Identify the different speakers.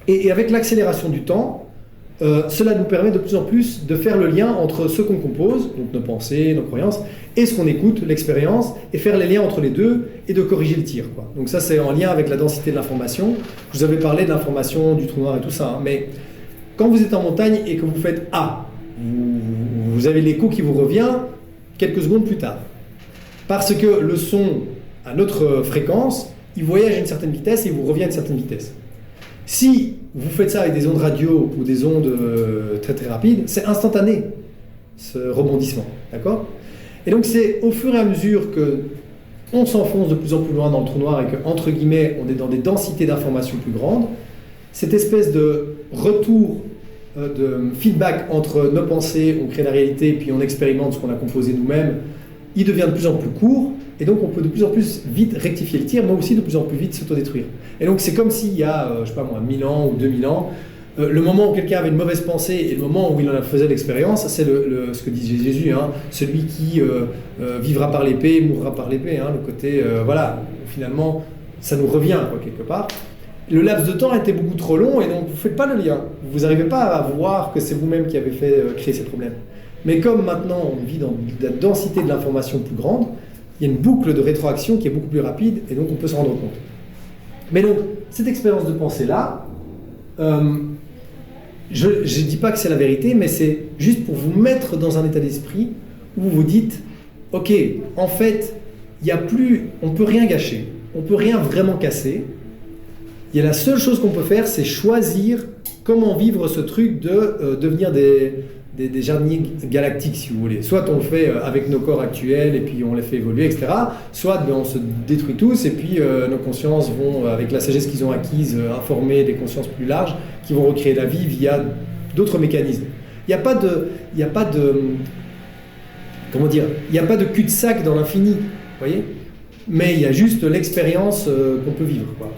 Speaker 1: Et avec l'accélération du temps, cela nous permet de plus en plus de faire le lien entre ce qu'on compose, donc nos pensées, nos croyances, et ce qu'on écoute, l'expérience, et faire les liens entre les deux et de corriger le tir, quoi. Donc ça, c'est en lien avec la densité de l'information. Je vous avais parlé de l'information, du trou noir et tout ça, hein, mais quand vous êtes en montagne et que vous faites A, vous avez l'écho qui vous revient quelques secondes plus tard. Parce que le son, à notre fréquence, il voyage à une certaine vitesse et il vous revient à une certaine vitesse. Si vous faites ça avec des ondes radio ou des ondes très très rapides, c'est instantané, ce rebondissement, d'accord? Et donc c'est au fur et à mesure que on s'enfonce de plus en plus loin dans le trou noir et que, entre guillemets, on est dans des densités d'informations plus grandes, cette espèce de retour de feedback entre nos pensées, on crée la réalité, puis on expérimente ce qu'on a composé nous-mêmes, il devient de plus en plus court, et donc on peut de plus en plus vite rectifier le tir, mais aussi de plus en plus vite s'autodétruire. Et donc c'est comme s'il y a, je sais pas moi, 1000 ans ou 2000 ans, le moment où quelqu'un avait une mauvaise pensée et le moment où il en faisait l'expérience, c'est ce que dit Jésus, hein, celui qui vivra par l'épée, mourra par l'épée, hein, le côté, voilà, finalement, ça nous revient, quoi, quelque part. Le laps de temps était beaucoup trop long et donc vous ne faites pas le lien. Vous n'arrivez pas à voir que c'est vous-même qui avez fait créer ces problèmes. Mais comme maintenant on vit dans la densité de l'information plus grande, il y a une boucle de rétroaction qui est beaucoup plus rapide et donc on peut s'en rendre compte. Mais donc, cette expérience de pensée-là, je ne dis pas que c'est la vérité, mais c'est juste pour vous mettre dans un état d'esprit où vous vous dites, ok, en fait, il y a plus, on ne peut rien gâcher, on ne peut rien vraiment casser. Il y a la seule chose qu'on peut faire, c'est choisir comment vivre ce truc de devenir des jardiniers galactiques, si vous voulez. Soit on le fait avec nos corps actuels et puis on les fait évoluer, etc. Soit on se détruit tous et puis nos consciences vont, avec la sagesse qu'ils ont acquise, informer des consciences plus larges qui vont recréer la vie via d'autres mécanismes. Il n'y a pas de comment dire, il n'y a pas de cul-de-sac dans l'infini, vous voyez ? Mais il y a juste l'expérience qu'on peut vivre, quoi.